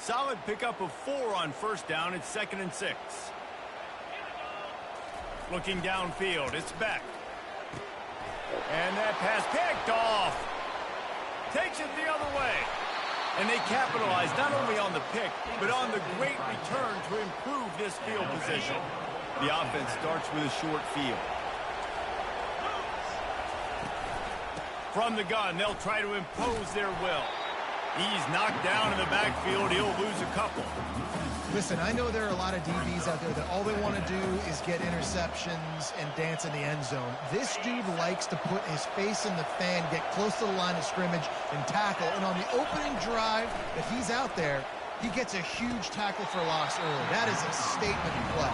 Solid pickup of 4 on first down. It's 2nd and 6. Looking downfield, it's Beck. And that pass picked off. Takes it the other way. And they capitalize not only on the pick, but on the great return to improve this field position. The offense starts with a short field. From the gun, they'll try to impose their will. He's knocked down in the backfield. He'll lose a couple. Listen, I know there are a lot of DBs out there that all they want to do is get interceptions and dance in the end zone. This dude likes to put his face in the fan, get close to the line of scrimmage, and tackle. And on the opening drive that he's out there, he gets a huge tackle for loss early. That is a statement play.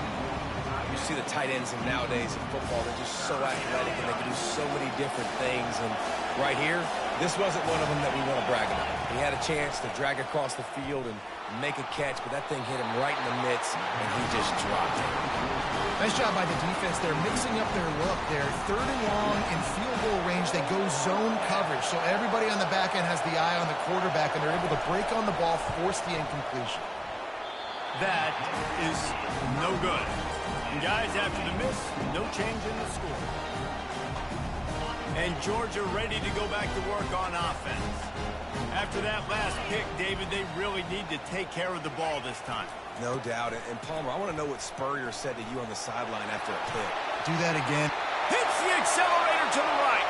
You see the tight ends nowadays in football, they're just so athletic and they can do so many different things. And right here, this wasn't one of them that we want to brag about. He had a chance to drag across the field and make a catch, but that thing hit him right in the midst, and he just dropped it. Nice job by the defense. They're mixing up their look. They're 3rd and long in field goal range. They go zone coverage, so everybody on the back end has the eye on the quarterback, and they're able to break on the ball, force the incompletion. That is no good. And guys, after the miss, no change in the score. And Georgia ready to go back to work on offense. After that last pick, David, they really need to take care of the ball this time. No doubt. And Palmer, I want to know what Spurrier said to you on the sideline after a pick. Do that again. Hits the accelerator to the right.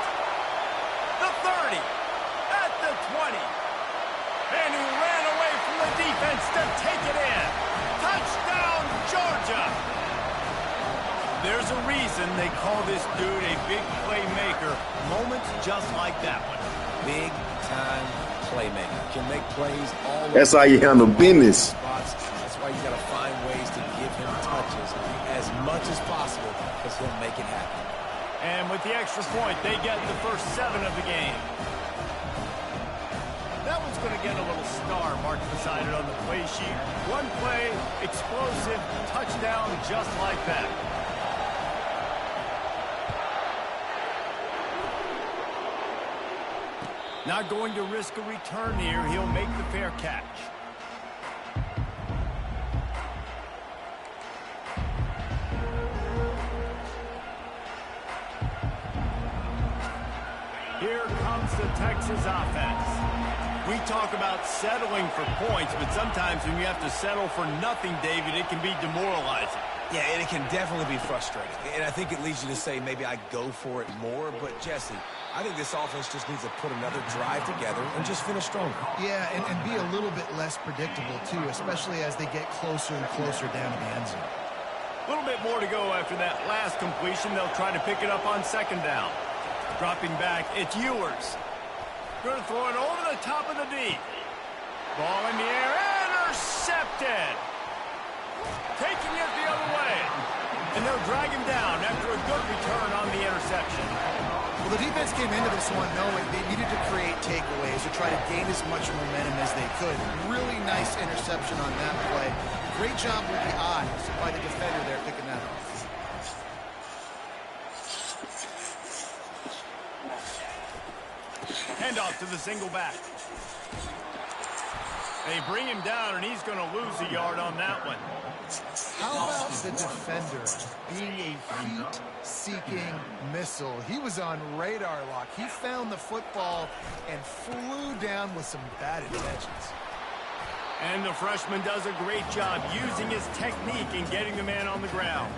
The 30. At the 20. And he ran away from the defense to take it in. Touchdown, Georgia. There's a reason they call this dude a big playmaker. Moments just like that one. Big time playmaker. Can make plays all over. That's how you handle business. Spots. That's why you got to find ways to give him touches as much as possible because he'll make it happen. And with the extra point, they get the first 7 of the game. That one's going to get a little star marked beside it on the play sheet. One play, explosive, touchdown just like that. Not going to risk a return here. He'll make the fair catch. Here comes the Texas offense. We talk about settling for points, but sometimes when you have to settle for nothing, David, it can be demoralizing. Yeah, and it can definitely be frustrating. And I think it leads you to say maybe I go for it more. But, Jesse, I think this offense just needs to put another drive together and just finish stronger. Yeah, and be a little bit less predictable, too, especially as they get closer and closer down to the end zone. A little bit more to go after that last completion. They'll try to pick it up on 2nd down. Dropping back, it's Ewers. Going to throw it over the top of the D. Ball in the air, intercepted. Taking it the other way. And they'll drag him down after a good return on the interception. Well, the defense came into this one knowing they needed to create takeaways to try to gain as much momentum as they could. Really nice interception on that play. Great job with the eyes by the defender there picking that up. Handoff to the single back. They bring him down, and he's going to lose a yard on that one. How about the defender being a heat-seeking missile? He was on radar lock. He found the football and flew down with some bad intentions. And the freshman does a great job using his technique and getting the man on the ground.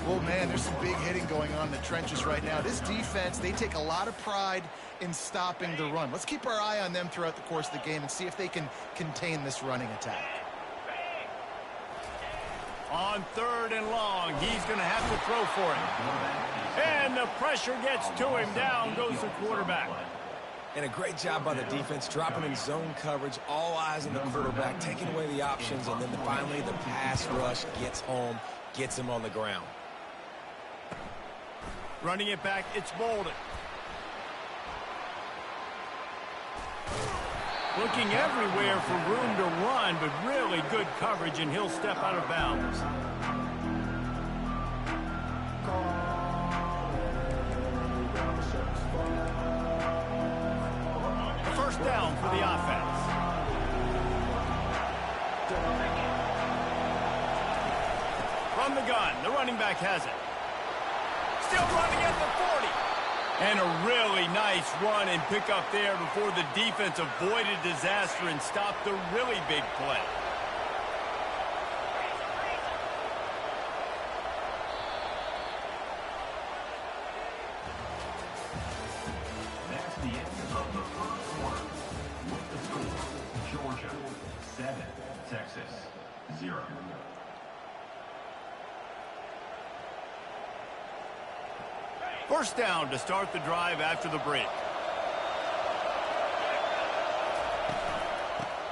Well, man, there's some big hitting going on in the trenches right now. This defense, they take a lot of pride in stopping the run. Let's keep our eye on them throughout the course of the game and see if they can contain this running attack. On 3rd and long, he's going to have to throw for it. And the pressure gets to him. Down goes the quarterback. And a great job by the defense, dropping in zone coverage, all eyes on the quarterback, taking away the options, and then finally the pass rush gets home, gets him on the ground. Running it back, it's Bolden. Looking everywhere for room to run, but really good coverage, and he'll step out of bounds. A first down for the offense. From the gun, the running back has it. Still running at the 40. And a really nice run and pick up there before the defense avoided disaster and stopped the really big play. That's the end of the first quarter. With the score, Georgia 7, Texas 0. First down to start the drive after the break.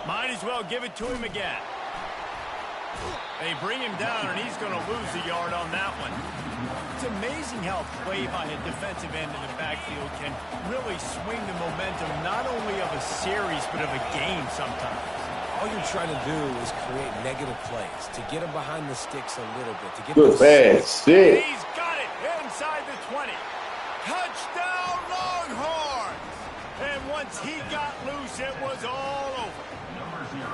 Might as well give it to him again. They bring him down, and he's going to lose a yard on that one. It's amazing how play by a defensive end in the backfield can really swing the momentum not only of a series but of a game sometimes. All you're trying to do is create negative plays to get them behind the sticks a little bit. To get Good pass, sick. He's got it inside the 20. Touchdown, Longhorns! And once he got loose, it was all over. Number 0.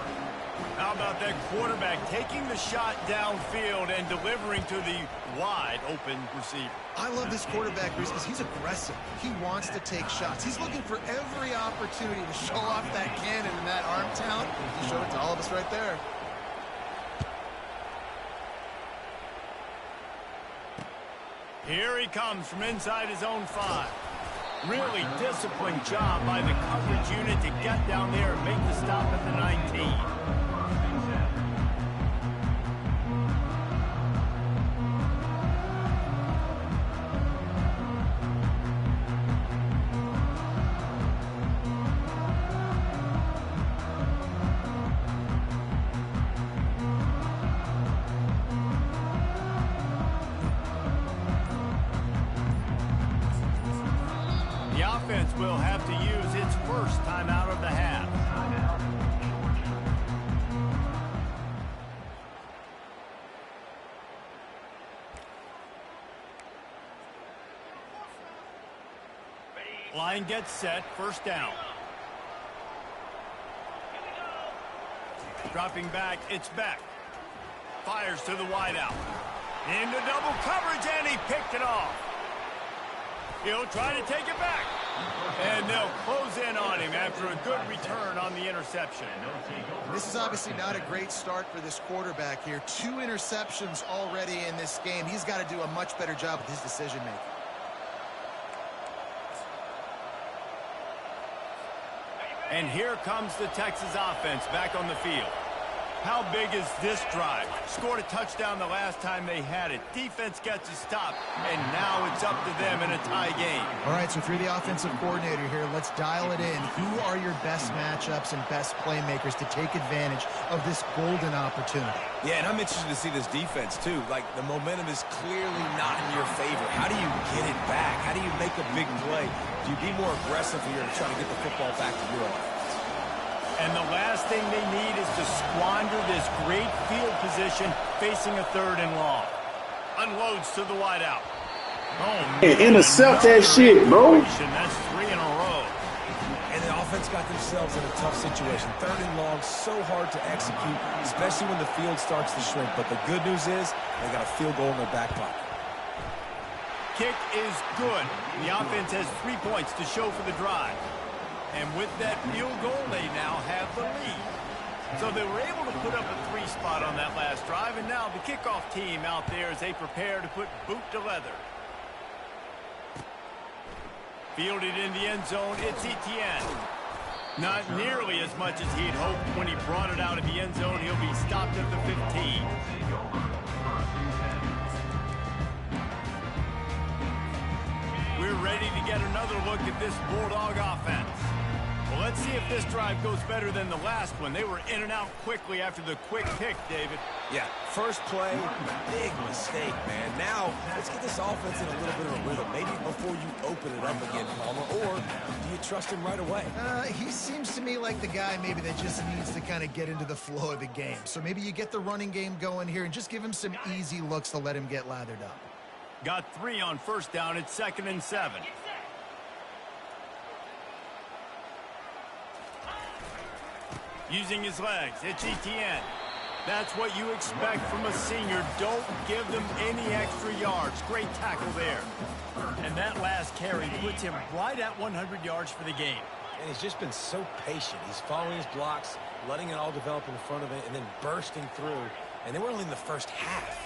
How about that quarterback taking the shot downfield and delivering to the wide open receiver? I love this quarterback, Bruce, because he's aggressive. He wants to take shots. He's looking for every opportunity to show off that cannon and that arm talent. He showed it to all of us right there. Here he comes from inside his own 5. Really disciplined job by the coverage unit to get down there and make the stop at the 19. Will have to use its first timeout of the half. Line gets set, first down. Dropping back, it's Beck. Fires to the wideout. Into double coverage, and he picked it off. He'll try to take it back. And they'll close in on him after a good return on the interception. This is obviously not a great start for this quarterback here. 2 interceptions already in this game. He's got to do a much better job with his decision-making. And here comes the Texas offense back on the field. How big is this drive? Scored a touchdown the last time they had it. Defense gets a stop, and now it's up to them in a tie game. All right, so if you're the offensive coordinator here, let's dial it in. Who are your best matchups and best playmakers to take advantage of this golden opportunity? Yeah, and I'm interested to see this defense, too. Like, the momentum is clearly not in your favor. How do you get it back? How do you make a big play? Do you be more aggressive here to try to get the football back to your offense? And the last thing they need is to squander this great field position facing a 3rd and long. Unloads to the wideout. Oh, man, intercept that shit, bro. That's 3 in a row. And the offense got themselves in a tough situation. 3rd and long, so hard to execute, especially when the field starts to shrink. But the good news is they got a field goal in their back pocket. Kick is good. The offense has 3 points to show for the drive. And with that field goal, they now have the lead. So they were able to put up a 3 spot on that last drive, and now the kickoff team out there as they prepare to put boot to leather. Fielded in the end zone, it's Etienne. Not nearly as much as he'd hoped when he brought it out of the end zone. He'll be stopped at the 15. We're ready to get another look at this Bulldog offense. Well, let's see if this drive goes better than the last one. They were in and out quickly after the quick pick, David. Yeah, first play, big mistake, man. Now, let's get this offense in a little bit of a rhythm. Maybe before you open it up again, Palmer, or do you trust him right away? He seems to me like the guy maybe that just needs to kind of get into the flow of the game. So maybe you get the running game going here and just give him some easy looks to let him get lathered up. Got 3 on first down. It's 2nd and 7. Using his legs, it's Etienne. That's what you expect from a senior. Don't give them any extra yards. Great tackle there. And that last carry puts him right at 100 yards for the game. And he's just been so patient. He's following his blocks, letting it all develop in front of it, and then bursting through. And they were only in the first half.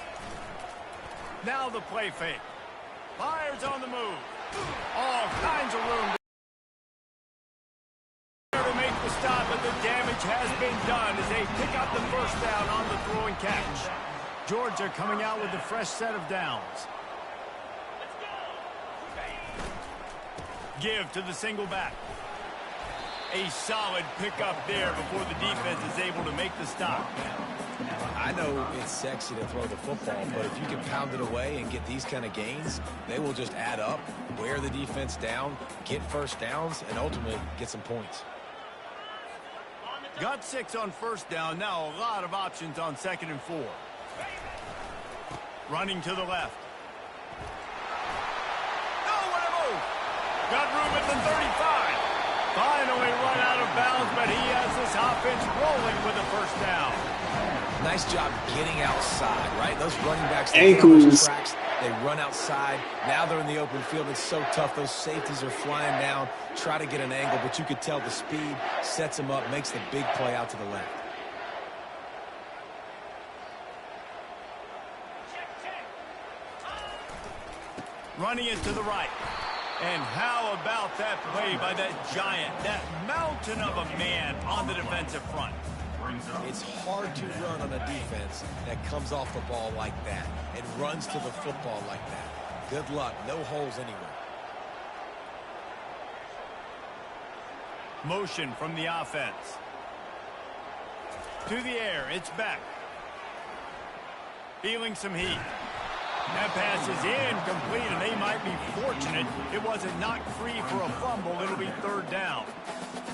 Now the play fake. Fires on the move. All kinds of room to make the stop, but the damage has been done as they pick up the first down on the throw and catch. Georgia coming out with a fresh set of downs. Give to the single back. A solid pickup there before the defense is able to make the stop. I know it's sexy to throw the football, but if you can pound it away and get these kind of gains, they will just add up, wear the defense down, get first downs, and ultimately get some points. Got 6 on first down. Now a lot of options on 2nd and 4. Running to the left. Oh, what a move! Got room at the 35. Finally run out of bounds, but he has this offense rolling with a first down. Nice job getting outside, right? Those running backs, Ankles. Tracks, they run outside. Now they're in the open field. It's so tough. Those safeties are flying down, try to get an angle, but you could tell the speed sets them up, makes the big play out to the left. Running it to the right. And how about that play by that giant, that mountain of a man on the defensive front? It's hard to run on a defense that comes off the ball like that and runs to the football like that. Good luck. No holes anywhere. Motion from the offense. To the air. It's back. Feeling some heat. That pass is incomplete, and they might be fortunate it wasn't knocked free for a fumble. It'll be 3rd down.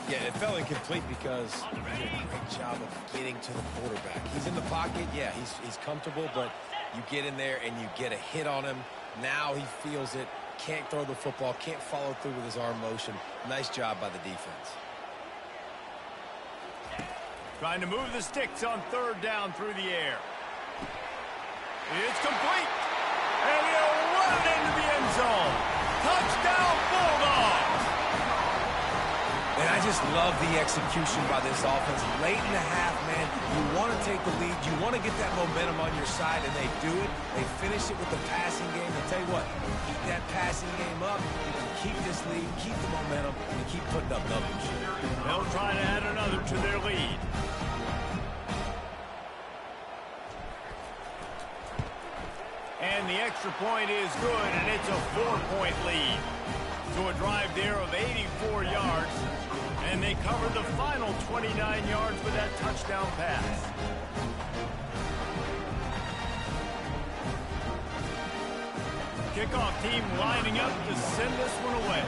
Yeah, it fell incomplete because he did a great job of getting to the quarterback. He's in the pocket. Yeah, he's comfortable, but you get in there and you get a hit on him. Now he feels it. Can't throw the football. Can't follow through with his arm motion. Nice job by the defense. Trying to move the sticks on 3rd down through the air. It's complete. And he'll run it into the end zone. Touchdown, Bulldogs! And I just love the execution by this offense. Late in the half, man, you want to take the lead. You want to get that momentum on your side, and they do it. They finish it with the passing game. I'll tell you what, keep that passing game up. You can keep this lead, keep the momentum, and keep putting up numbers. They'll try to add another to their lead. And the extra point is good, and it's a 4-point lead. So a drive there of 84 yards, and they cover the final 29 yards with that touchdown pass. Kickoff team lining up to send this one away.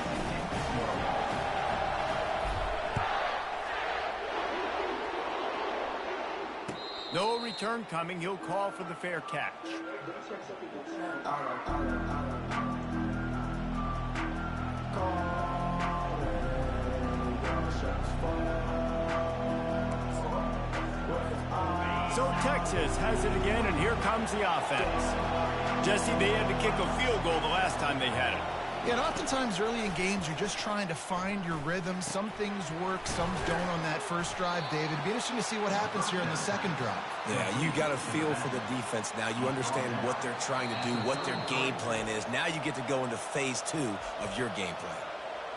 No return coming. He'll call for the fair catch. So Texas has it again, and here comes the offense. Jesse, they had to kick a field goal the last time they had it. Yeah, and oftentimes early in games, you're just trying to find your rhythm. Some things work, some don't on that first drive, David. It'd be interesting to see what happens here in the second drive. Yeah, you got a feel for the defense now. You understand what they're trying to do, what their game plan is. Now you get to go into phase 2 of your game plan.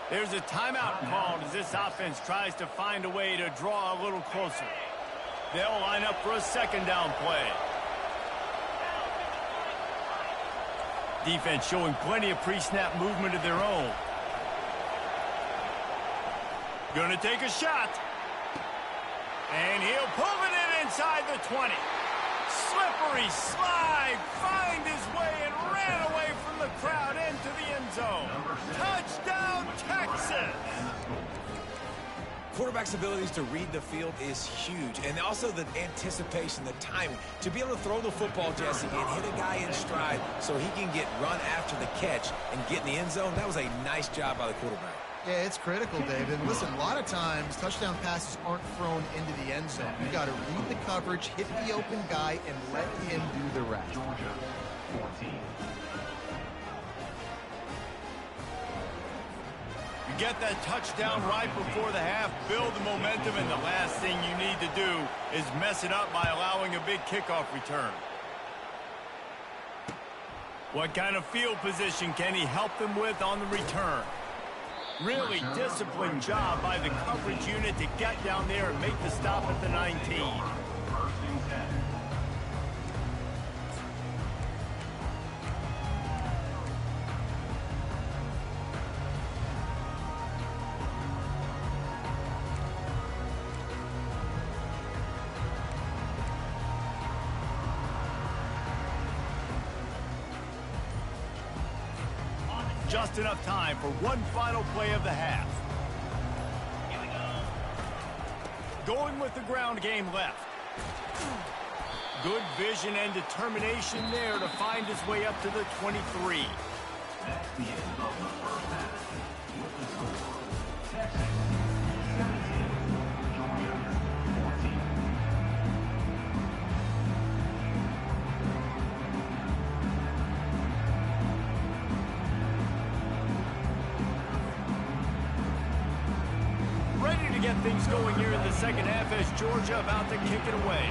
There's a timeout called as this offense tries to find a way to draw a little closer. They'll line up for a 2nd down play. Defense showing plenty of pre-snap movement of their own. Gonna take a shot. And he'll pull it in inside the 20. Slippery slide, find his way and ran away from the crowd into the end zone. Touchdown, Texas! Quarterback's abilities to read the field is huge, and also the anticipation, the timing. To be able to throw the football, Jesse, and hit a guy in stride so he can get run after the catch and get in the end zone, that was a nice job by the quarterback. Yeah, it's critical, David. Listen, a lot of times touchdown passes aren't thrown into the end zone. You got to read the coverage, hit the open guy, and let him do the rest. Georgia, 14. You get that touchdown right before the half, build the momentum, and the last thing you need to do is mess it up by allowing a big kickoff return. What kind of field position can he help them with on the return? Really disciplined job by the coverage unit to get down there and make the stop at the 19. First and 10. Just enough time for one final play of the half. Going with the ground game left. Good vision and determination there to find his way up to the 23. That's the end of the first half. With the score, Texas 17, Georgia 14. Ready to get things going here in the second half as Georgia about to kick it away.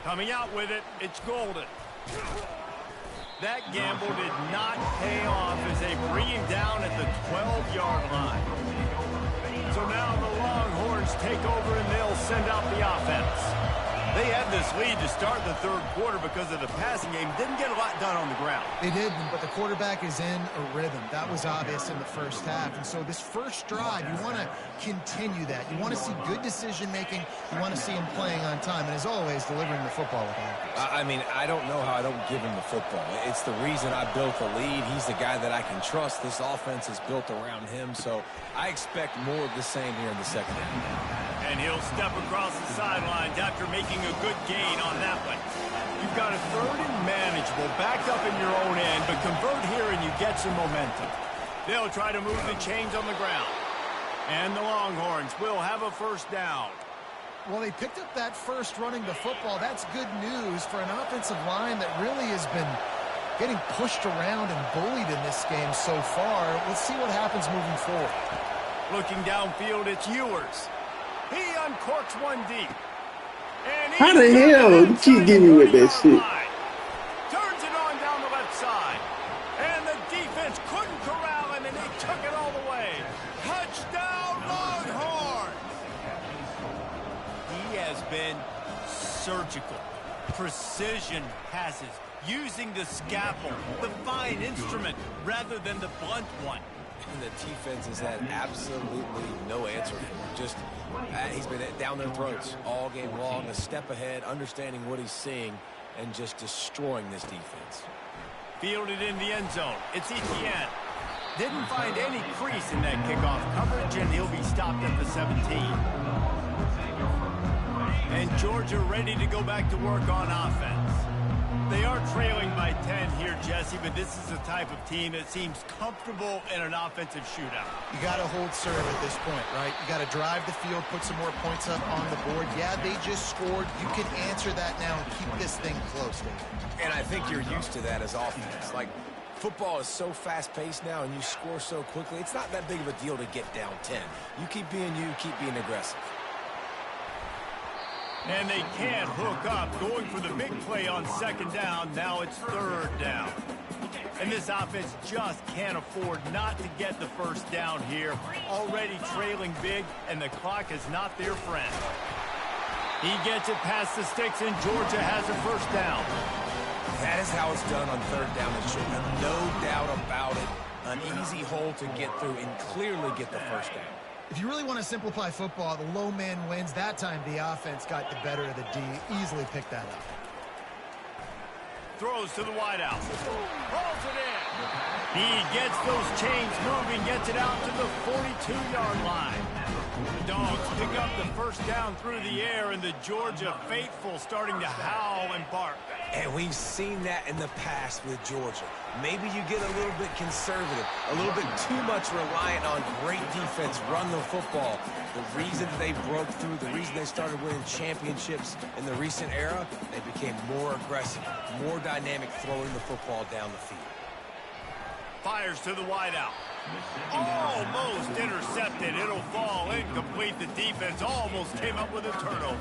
Coming out with it, it's Golden. That gamble did not pay off as they bring him down at the 12-yard line. So now the Longhorns take over and they'll send out the offense. They had this lead to start the third quarter because of the passing game. Didn't get a lot done on the ground. They didn't, but the quarterback is in a rhythm. That was obvious in the first half. And so this first drive, you want to continue that. You want to see good decision-making. You want to see him playing on time. And as always, delivering the football with accuracy. I mean, I don't know how I don't give him the football. It's the reason I built the lead. He's the guy that I can trust. This offense is built around him. So I expect more of the same here in the second half. And he'll step across the sidelines after making a good gain on that one. You've got a third and manageable, backed up in your own end, but convert here and you get some momentum. They'll try to move the chains on the ground. And the Longhorns will have a first down. Well, they picked up that first running the football. That's good news for an offensive line that really has been getting pushed around and bullied in this game so far. Let's see what happens moving forward. Looking downfield, it's Ewers. He uncorks one deep. And How the hell did you give me with that shit? Turns it on down the left side. And the defense couldn't corral him, and they took it all the way. Touchdown, Longhorns! He has been surgical. Precision passes. Using the scalpel, the fine instrument, rather than the blunt one. And the defense has had absolutely no answer for him. Just, he's been down their throats all game long, a step ahead, understanding what he's seeing, and just destroying this defense. Fielded in the end zone. It's Etienne. Didn't find any crease in that kickoff coverage, and he'll be stopped at the 17. And Georgia ready to go back to work on offense. They are trailing by 10 here, Jesse, but this is the type of team that seems comfortable in an offensive shootout. You got to hold serve at this point, right? You got to drive the field, put some more points up on the board. Yeah, they just scored. You can answer that now and keep this thing close, Dave. And I think you're used to that as offense. Like, football is so fast-paced now, and you score so quickly. It's not that big of a deal to get down 10. You keep being you, keep being aggressive. And they can't hook up, going for the big play on second down. Now it's third down. And this offense just can't afford not to get the first down here. Already trailing big, and the clock is not their friend. He gets it past the sticks, and Georgia has a first down. That is how it's done on third down. It should be no doubt about it. An easy hole to get through and clearly get the first down. If you really want to simplify football, the low man wins. That time the offense got the better of the D. Easily picked that up. Throws to the wideout. Rolls it in. He gets those chains moving, gets it out to the 42-yard line. The Dogs pick up the first down through the air, and the Georgia faithful starting to howl and bark. And we've seen that in the past with Georgia. Maybe you get a little bit conservative, a little bit too much reliant on great defense, run the football. The reason they broke through, the reason they started winning championships in the recent era, they became more aggressive, more dynamic throwing the football down the field. Fires to the wideout. Almost intercepted. It'll fall incomplete. The defense almost came up with a turnover.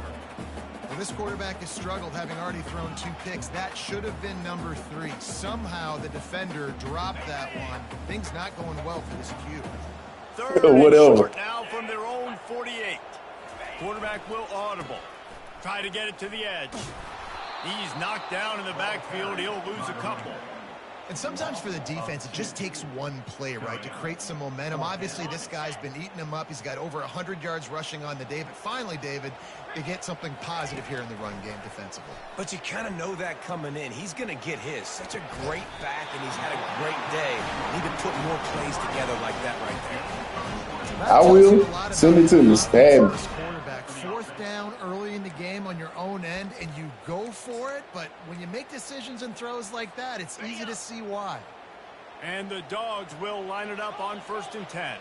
Well, this quarterback has struggled, having already thrown 2 picks. That should have been number 3. Somehow the defender dropped that one. Things not going well for this Q. Third and short now from their own 48. Quarterback will audible. Try to get it to the edge. He's knocked down in the backfield. He'll lose a couple. And sometimes for the defense, it just takes one play, right, to create some momentum. Obviously, this guy's been eating him up. He's got over 100 yards rushing on the day. But finally, David, they get something positive here in the run game defensively. But you kind of know that coming in. He's going to get his. Such a great back, and he's had a great day. Need to put more plays together like that right there. I will. Send it to me. Stab. Quarterback, 4th down early in the game on your own end, and you go for it. But when you make decisions and throws like that, it's easy to see why. And the Dogs will line it up on 1st and 10.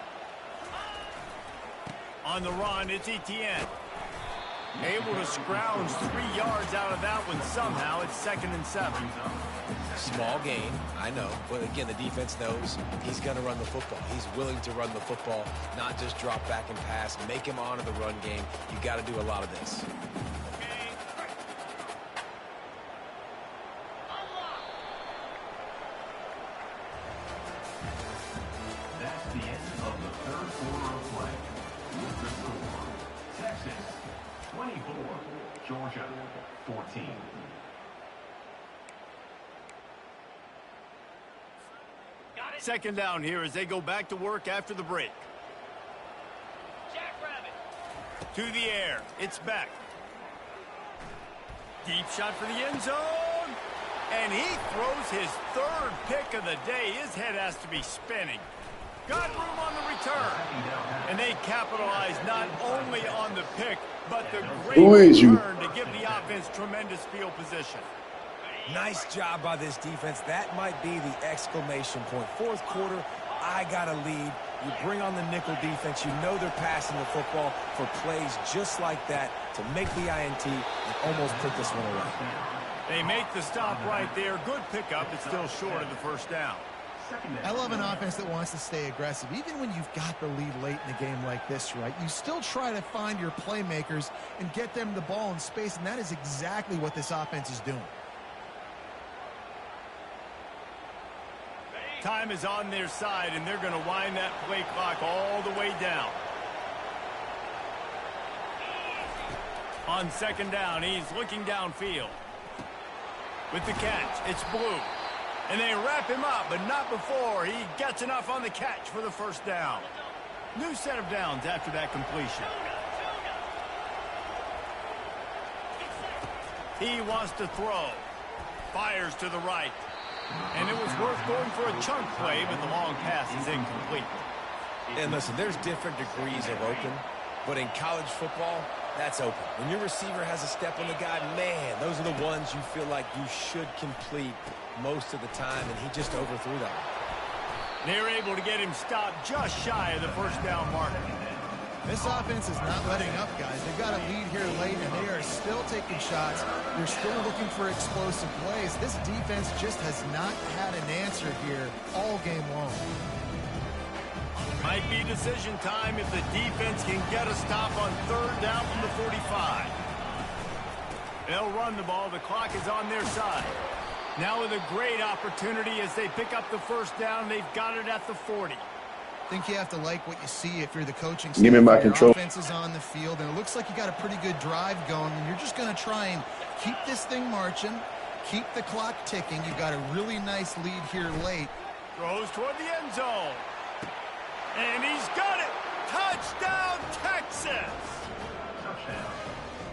On the run, it's Etienne. Able to scrounge 3 yards out of that one somehow. It's 2nd and 7. Small gain, I know. But again, the defense knows he's going to run the football. He's willing to run the football, not just drop back and pass. Make him honor the run game. You got to do a lot of this. That's the end of the 3rd quarter of play. With the score, Texas 24, Georgia 14. Second down here as they go back to work after the break. To the air. It's back. Deep shot for the end zone. And he throws his 3rd pick of the day. His head has to be spinning. Got room on the return. And they capitalize not only on the pick, but the great return to give the offense tremendous field position. Nice job by this defense. That might be the exclamation point. 4th quarter, I got a lead. You bring on the nickel defense. You know they're passing the football for plays just like that to make the INT and almost put this one away. They make the stop right there. Good pickup. It's still short of the 1st down. I love an offense that wants to stay aggressive. Even when you've got the lead late in the game like this, right, you still try to find your playmakers and get them the ball in space, and that is exactly what this offense is doing. Time is on their side, and they're going to wind that play clock all the way down. On 2nd down, he's looking downfield. With the catch, it's Blue. And they wrap him up, but not before he gets enough on the catch for the 1st down. New set of downs after that completion. He wants to throw. Fires to the right. And it was worth going for a chunk play, but the long pass is incomplete. And listen, there's different degrees of open, but in college football, that's open. When your receiver has a step on the guy, man, those are the ones you feel like you should complete most of the time, and he just overthrew that. They're able to get him stopped just shy of the 1st down marker. This offense is not letting up, guys. They've got a lead here late, and they are still taking shots. They're still looking for explosive plays. This defense just has not had an answer here all game long. Might be decision time if the defense can get a stop on 3rd down from the 45. They'll run the ball. The clock is on their side. Now with a great opportunity as they pick up the 1st down. They've got it at the 40. I think you have to like what you see if you're the coaching staff. Give me my control. Offense is on the field, and it looks like you got a pretty good drive going, and you're just going to try and keep this thing marching, keep the clock ticking. You've got a really nice lead here late. Throws toward the end zone. And he's got it. Touchdown, Texas. Touchdown,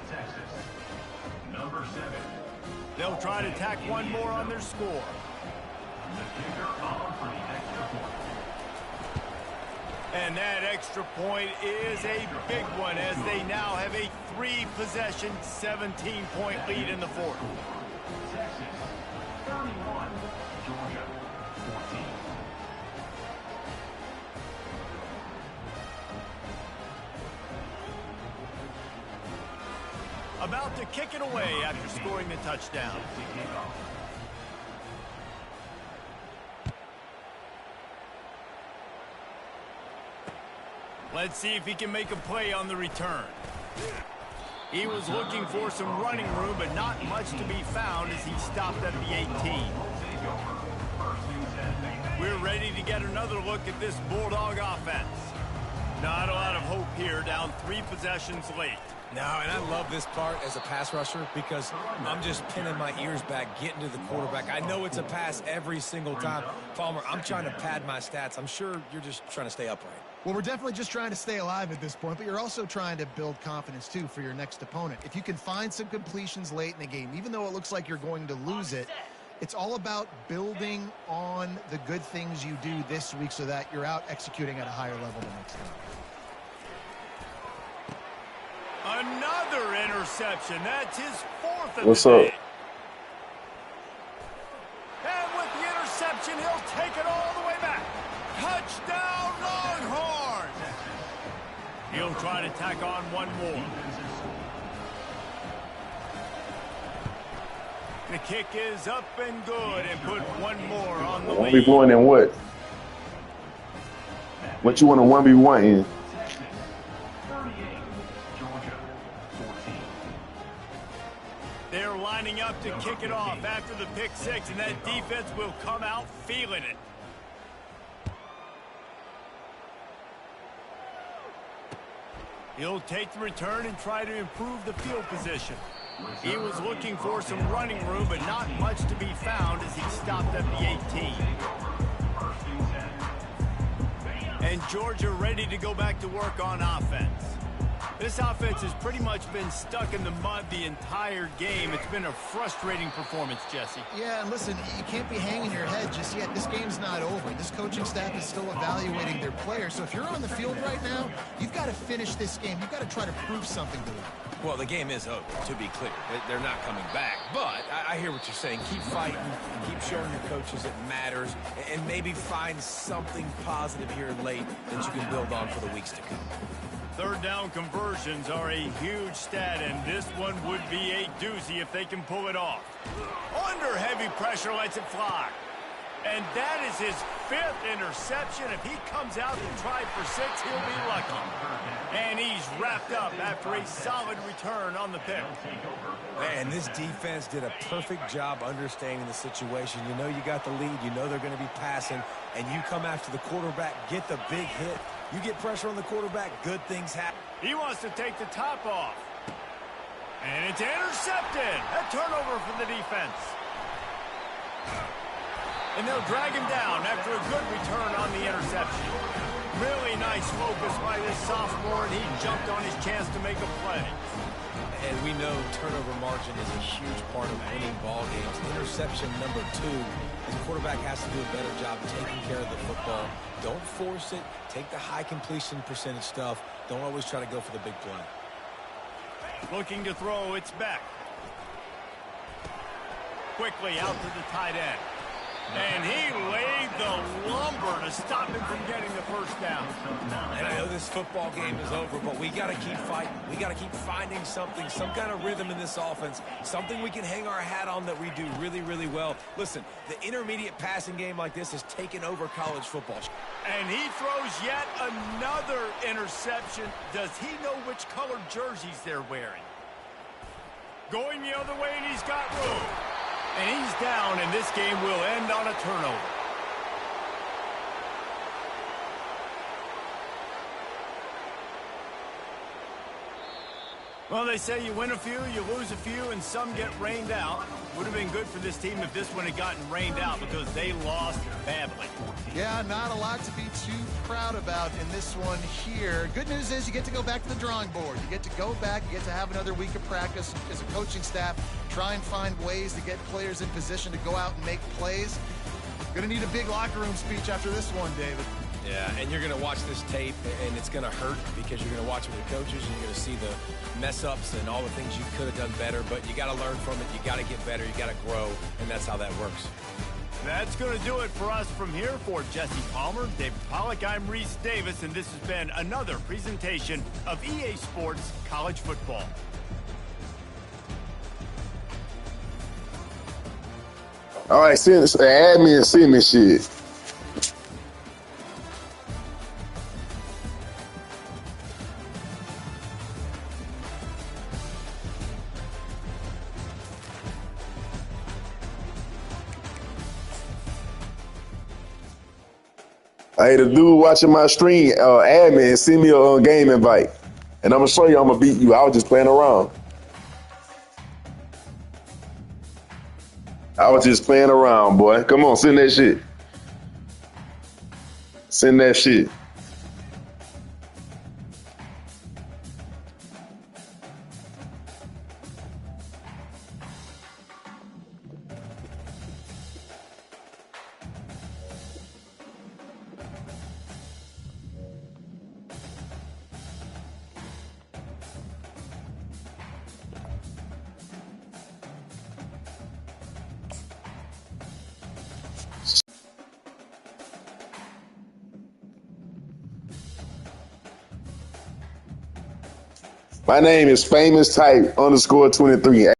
Texas. Number 7. They'll try to tack one more on their score. The kicker on for the extra point. And that extra point is a big one as they now have a 3-possession, 17-point lead in the fourth. Texas 31, Georgia 14. About to kick it away after scoring the touchdown. Let's see if he can make a play on the return. He was looking for some running room, but not much to be found as he stopped at the 18. We're ready to get another look at this Bulldog offense. Not a lot of hope here, down 3 possessions late. No, and I love this part as a pass rusher because I'm just pinning my ears back, getting to the quarterback. I know it's a pass every single time. Palmer, I'm trying to pad my stats. I'm sure you're just trying to stay upright. Well, we're definitely just trying to stay alive at this point, but you're also trying to build confidence, too, for your next opponent. If you can find some completions late in the game, even though it looks like you're going to lose it, it's all about building on the good things you do this week so that you're out executing at a higher level the next time. Another interception. That's his 4th of What's the day. up? And with the interception, he'll take it all the way back. Touchdown, Longhorns! He'll try to tack on one more. The kick is up and good, and put one more on the lead. 1v1 and what? What you want a 1v1 in? Texas 38, Georgia 14. They're lining up to kick it off after the pick 6, and that defense will come out feeling it. He'll take the return and try to improve the field position. He was looking for some running room, but not much to be found as he stopped at the 18. And Georgia ready to go back to work on offense. This offense has pretty much been stuck in the mud the entire game. It's been a frustrating performance, Jesse. Yeah, and listen, you can't be hanging your head just yet. This game's not over. This coaching staff is still evaluating their players. So if you're on the field right now, you've got to finish this game. You've got to try to prove something to them. Well, the game is over, to be clear. They're not coming back. But I hear what you're saying. Keep fighting. Keep showing your coaches it matters. And maybe find something positive here late that you can build on for the weeks to come. Third down conversions are a huge stat, and this one would be a doozy if they can pull it off. Under heavy pressure, lets it fly. And that is his 5th interception. If he comes out and tries for 6, he'll be lucky. And he's wrapped up after a solid return on the pick. Man, this defense did a perfect job understanding the situation. You know you got the lead. You know they're going to be passing. And you come after the quarterback, get the big hit. You get pressure on the quarterback, good things happen. He wants to take the top off. And it's intercepted. A turnover for the defense. And they'll drag him down after a good return on the interception. Really nice focus by this sophomore, and he jumped on his chance to make a play. And we know turnover margin is a huge part of winning ball games. Interception number 2, the quarterback has to do a better job taking care of the football. Don't force it. Take the high completion percentage stuff. Don't always try to go for the big play. Looking to throw, it's back. Quickly out to the tight end. And he laid the lumber to stop him from getting the first down. And I know this football game is over, but we got to keep fighting. We got to keep finding something, some kind of rhythm in this offense, something we can hang our hat on that we do really, really well. Listen, the intermediate passing game like this has taken over college football. And he throws yet another interception. Does he know which colored jerseys they're wearing? Going the other way, and he's got room. And he's down, and this game will end on a turnover. Well, they say you win a few, you lose a few, and some get rained out. Would have been good for this team if this one had gotten rained out because they lost badly. Yeah, not a lot to be too proud about in this one here. Good news is you get to go back to the drawing board. You get to go back, you get to have another week of practice as a coaching staff, try and find ways to get players in position to go out and make plays. Going to need a big locker room speech after this one, David. Yeah, and you're going to watch this tape, and it's going to hurt because you're going to watch it with the coaches, and you're going to see the mess-ups and all the things you could have done better, but you got to learn from it. You got to get better. You got to grow, and that's how that works. That's going to do it for us from here. For Jesse Palmer, David Pollack, I'm Reese Davis, and this has been another presentation of EA Sports College Football. All right, add me and send me shit. Hey, the dude watching my stream, add me and send me a game invite. And I'm going to show you I'm going to beat you. I was just playing around. I was just playing around, boy. Come on, send that shit. Send that shit. My name is Famous Type _23.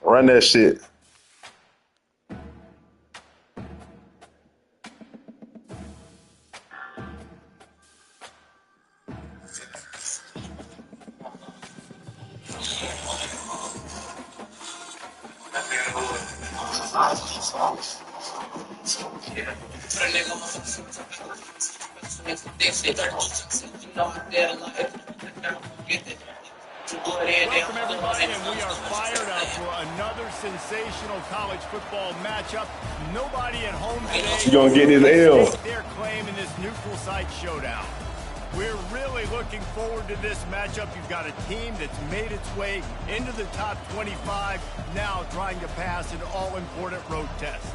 Run that shit. Welcome, everybody, and we are fired up for another sensational college football matchup. Nobody at home today You gonna get his L. stake their claim in this neutral site showdown. We're really looking forward to this matchup. You've got a team that's made its way into the top 25, now trying to pass an all-important road test.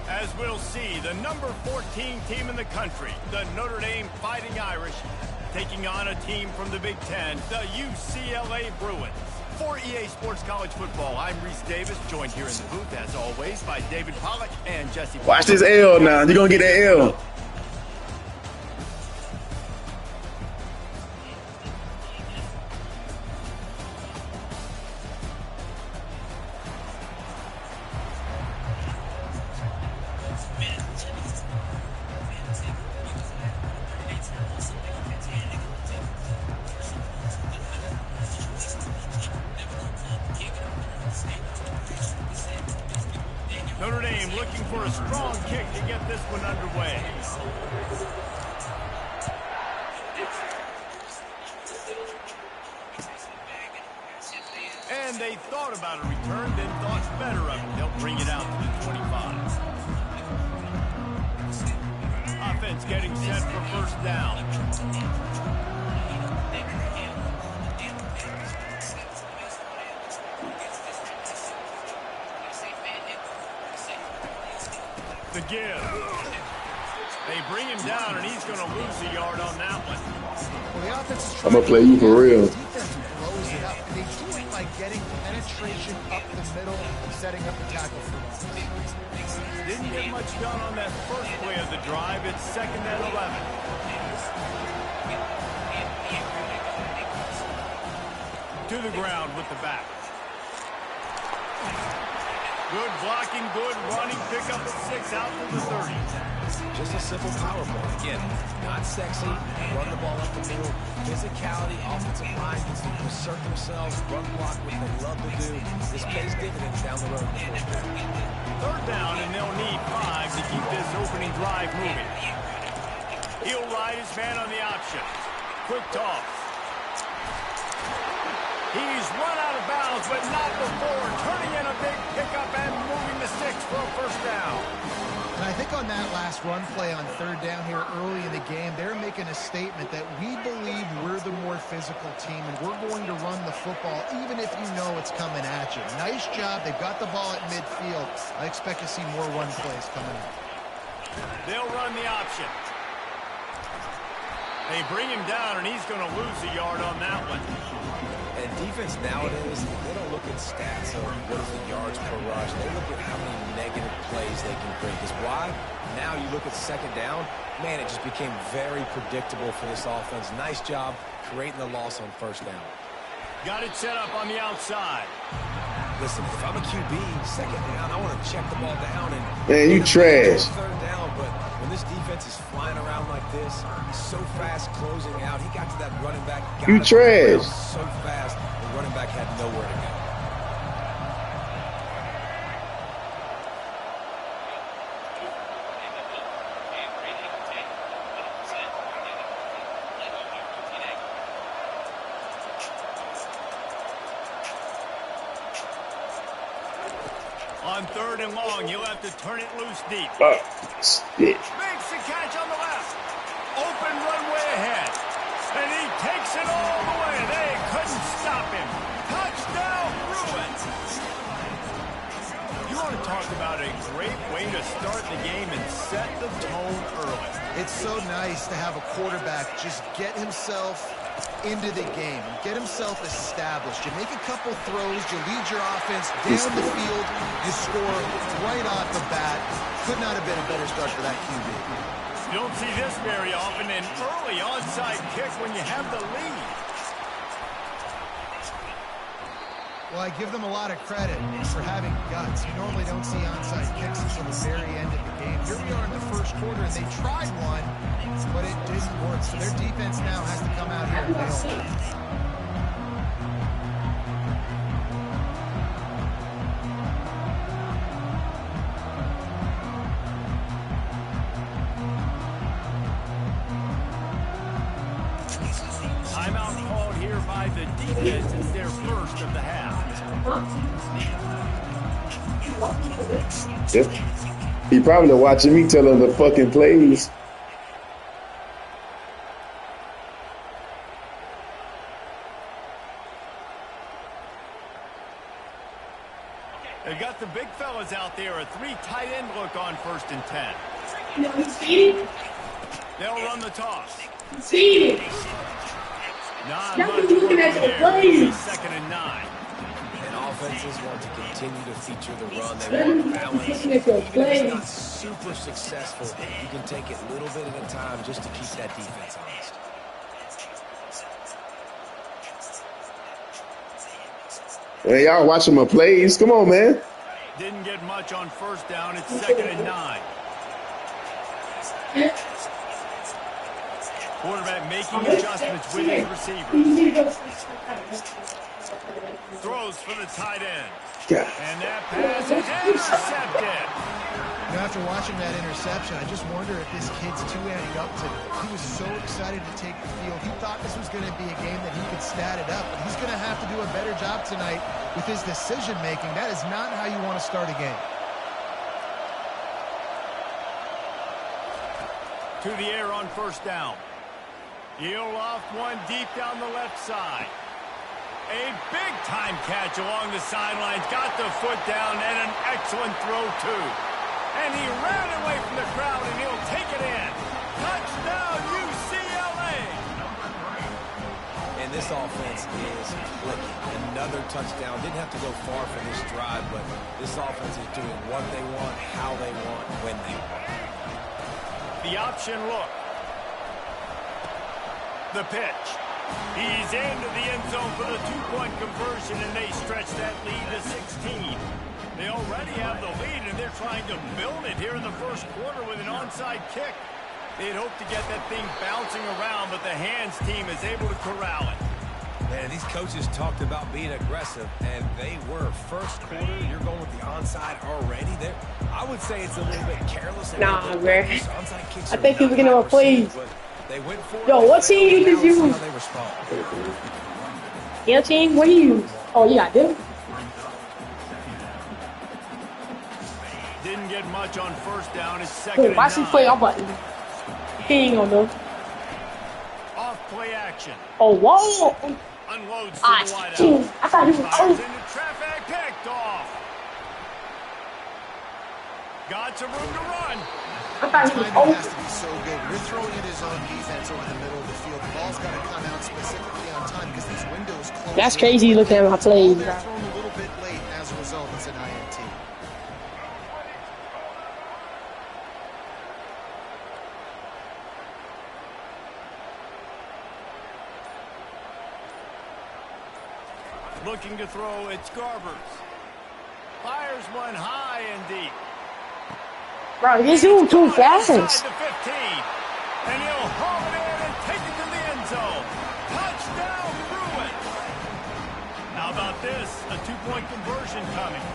As we'll see, the number 14 team in the country, the Notre Dame Fighting Irish, taking on a team from the Big Ten, the UCLA Bruins. For EA Sports College Football, I'm Reese Davis, joined here in the booth, as always, by David Pollack and Jesse. Watch this L now. You're gonna get that L. Notre Dame looking for a strong kick to get this one underway. And they thought about a return, then thought better of it. They'll bring it out to the 25. Offense getting set for first down. The give. They bring him down, and he's going to lose a yard on that one. Well, the offense is I'm gonna play you for real. The defense blows it up. And they do it by getting penetration up the middle and setting up the tackle for loss. Didn't get much done on that first play of the drive. It's 2nd and 11. To the ground with the back. Good blocking, good running, pick up at 6, out to the 30. Just a simple power play. Again, not sexy, run the ball up the middle. Physicality, offensive line gets to assert themselves, run block, what they love to do. This pays dividends down the road. 3rd down, and they'll need 5 to keep this opening drive moving. He'll ride his man on the option. Quick toss. He's run out of bounds, but not before turning in a big pickup and moving the sticks for a 1st down. And I think on that last run play on 3rd down here early in the game, they're making a statement that we believe we're the more physical team and we're going to run the football even if you know it's coming at you. Nice job. They've got the ball at midfield. I expect to see more run plays coming up. They'll run the option. They bring him down, and he's going to lose a yard on that one. And defense nowadays, they don't look at stats of what is the yards per rush. They look at how many negative plays they can create. Because why? Now you look at 2nd down, man, it just became very predictable for this offense. Nice job creating the loss on 1st down. Got it set up on the outside. Listen, if I'm a QB, 2nd down, I want to check the ball down. And Man, you trash. 3rd down, but when this defense is flying around like this, so fast closing out, he got to that running back. You trash. So fast, the running back had nowhere to go. On 3rd and long, you'll have to turn it loose deep. Shit. Makes the catch on the left. Open runway ahead. And he takes it all the way. They couldn't stop him. Touchdown, Bruins. You want to talk about a great way to start the game and set the tone early. It's so nice to have a quarterback just get himself into the game, get himself established. You make a couple throws, you lead your offense down the field, you score right off the bat. Could not have been a better start for that QB. You don't see this very often, an early onside kick when you have the lead. Well, I give them a lot of credit for having guts. You normally don't see onside kicks until the very end of the game. Here we are in the 1st quarter, and they tried one, but it didn't work. So their defense now has to come out here and bail. Timeout called here by the defense. It's their 1st of the half. Yeah. He probably watching me tell him the fucking plays. They've got the big fellas out there. A 3 tight end look on 1st and 10. They'll run the toss. Not much work there. 2nd and 9. And offenses want to continue to feature the run. They want balance. Even if it's not super successful, you can take it a little bit at a time just to keep that defense honest. Man, y'all watching my plays? Come on, man. Didn't get much on 1st down. It's 2nd and 9. Quarterback making adjustments with his receivers. Throws for the tight end. God. And that pass is intercepted. You know, after watching that interception, I just wonder if this kid's too amped up today. He was so excited to take the field. He thought this was going to be a game that he could stat it up. But he's going to have to do a better job tonight with his decision-making. That is not how you want to start a game. To the air on 1st down. He'll loft one deep down the left side. A big-time catch along the sidelines. Got the foot down and an excellent throw, too. And he ran away from the crowd, and he'll take it in. Touchdown, UCLA. And this offense is clicking. Another touchdown. Didn't have to go far for this drive, but this offense is doing what they want, how they want, when they want. The option look. The pitch. He's into the end zone for the two-point conversion, and they stretch that lead to 16. They already have the lead, and they're trying to build it here in the first quarter with an onside kick. They'd hoped to get that thing bouncing around, but the hands team is able to corral it. Man, these coaches talked about being aggressive, and they were. First quarter, you're going with the onside already. There, I would say it's a little bit careless. Nah, man. I think he's looking at plays. They went for Yo, what team you just use? They respond. Yeah, team, what do you use? Oh, yeah, I do. Didn't get much on first down. It's second and 9. Watch him play our button. He ain't gonna know. Off play action. Oh, whoa. Unloads to the wideout. Dude, I thought he was Fires oh. into traffic, picked off. Got some room to run. I thought he was Timing has open. to be so good. We're throwing at his own defense over the middle of the field. The ball's got to come out specifically on time because these windows close. That's crazy looking at my plays, They're bro. thrown a little bit late. As a result, it's an INT. Looking to throw, it's Garbers. Fires one high and deep. Bro, he's doing too fast. Inside the 15. And he'll haul it in and take it to the end zone. Touchdown, Bruins. How about this? A two-point conversion coming.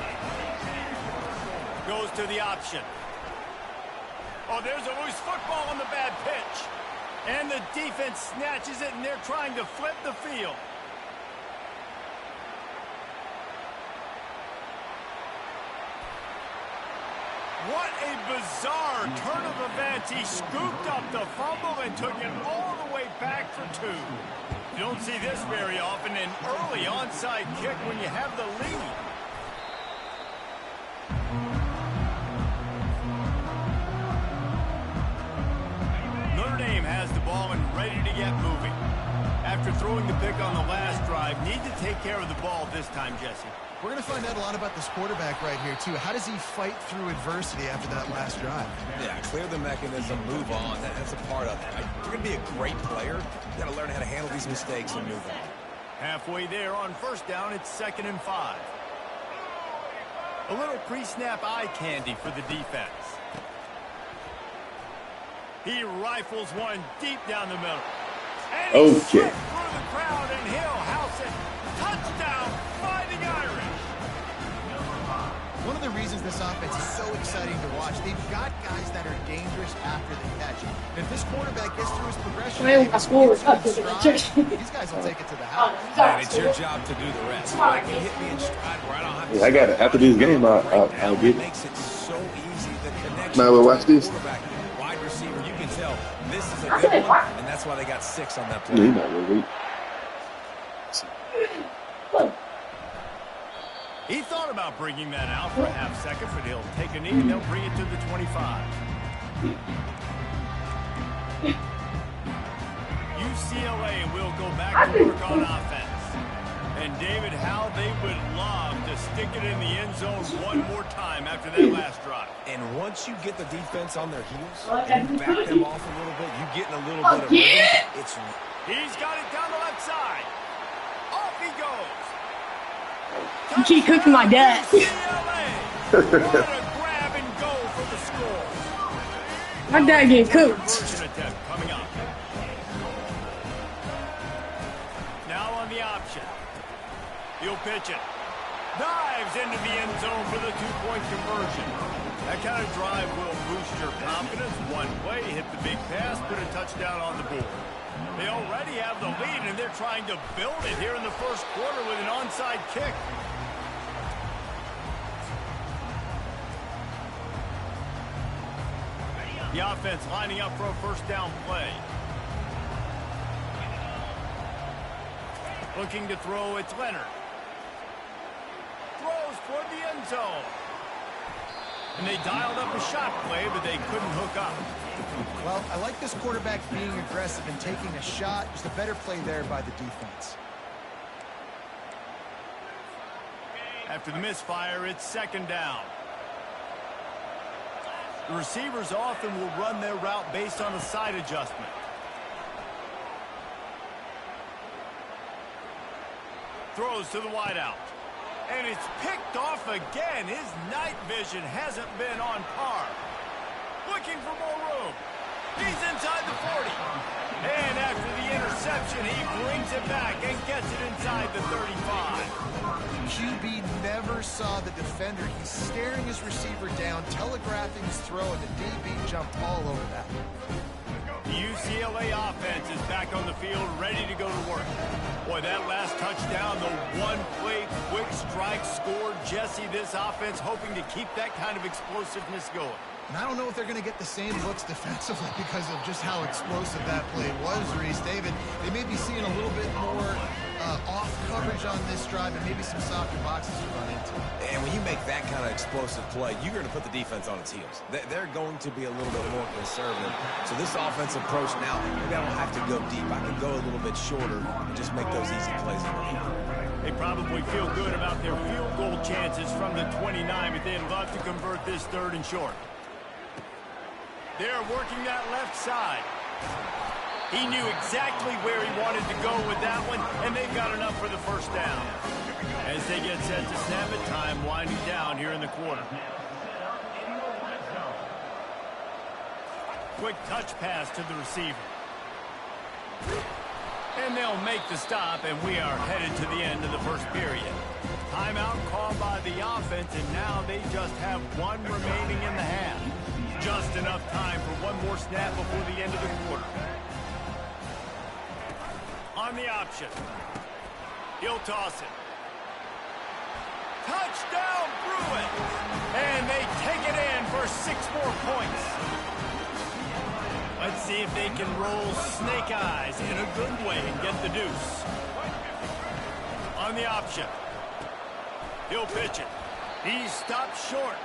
Goes to the option. Oh, there's a loose football on the bad pitch. And the defense snatches it, and they're trying to flip the field. What a bizarre turn of events. He scooped up the fumble and took it all the way back for 2. You don't see this very often, an early onside kick when you have the lead. Notre Dame has the ball and ready to get moving. After throwing the pick on the last drive, need to take care of the ball this time, Jesse. We're going to find out a lot about this quarterback right here, too. How does he fight through adversity after that last drive? Yeah, clear the mechanism, move on. That's a part of it. Right? You're going to be a great player. You got to learn how to handle these mistakes and move on. Halfway there on first down, it's 2nd and 5. A little pre-snap eye candy for the defense. He rifles one deep down the middle. And he's Okay. through the crowd, and he'll house it. Touchdown, Fighting Irish. One of the reasons this offense is so exciting to watch, they've got guys that are dangerous after the catch. And if this quarterback gets through his progression, Man, I scored. these guys will take it to the house. And it's your job to do the rest. I can hit me in stride where I don't have to. Yeah, I got it. After this game, I'll get it. Makes it so easy. The connection. Might as well watch this. Quarterback, wide receiver, you can tell this is a good one, and that's why they got 6 on that Yeah, play. he not really. He thought about bringing that out for a half second, but he'll take a knee and they'll bring it to the 25. UCLA will go back to work on offense. And David, how they would love to stick it in the end zone one more time after that last drive. And once you get the defense on their heels and you back them off a little bit, you get in a little bit of rhythm. It's He's got it down the left side. Off he goes. You keep cooking my dad. UCLA. What a grab and go for the score. My dad getting cooked. Conversion attempt coming up. Now on the option. He'll pitch it. Dives into the end zone for the two-point conversion. That kind of drive will boost your confidence. One play, hit the big pass, put a touchdown on the board. They already have the lead, and they're trying to build it here in the first quarter with an onside kick. The offense lining up for a first down play. Looking to throw, it's Leonard. Throws toward the end zone. And they dialed up a shot play, but they couldn't hook up. Well, I like this quarterback being aggressive and taking a shot. Just a better play there by the defense. After the misfire, it's second down. The receivers often will run their route based on a side adjustment. Throws to the wideout. And it's picked off again. His night vision hasn't been on par. Looking for more room. He's inside the 40. And after the interception, he brings it back and gets it inside the 35. QB never saw the defender. He's staring his receiver down, telegraphing his throw, and the DB jumped all over that. The UCLA offense is back on the field, ready to go to work. Boy, that last touchdown, the one-play quick strike scored. Jesse, this offense hoping to keep that kind of explosiveness going. And I don't know if they're going to get the same looks defensively because of just how explosive that play was, Reese. David, they may be seeing a little bit more off coverage on this drive and maybe some softer boxes to run into. And when you make that kind of explosive play, you're going to put the defense on its heels. They're going to be a little bit more conservative. So this offensive approach now, maybe I don't have to go deep. I can go a little bit shorter and just make those easy plays underneath. They probably feel good about their field goal chances from the 29, but they'd love to convert this third and short. They're working that left side. He knew exactly where he wanted to go with that one, and they've got enough for the first down. As they get set to snap it, time winding down here in the quarter. Quick touch pass to the receiver. And they'll make the stop, and we are headed to the end of the first period. Timeout called by the offense, and now they just have one remaining in the half. Just enough time for one more snap before the end of the quarter. On the option. He'll toss it. Touchdown, Bruins! And they take it in for 6 more points. Let's see if they can roll snake eyes in a good way and get the deuce. On the option. He'll pitch it. He's stopped short.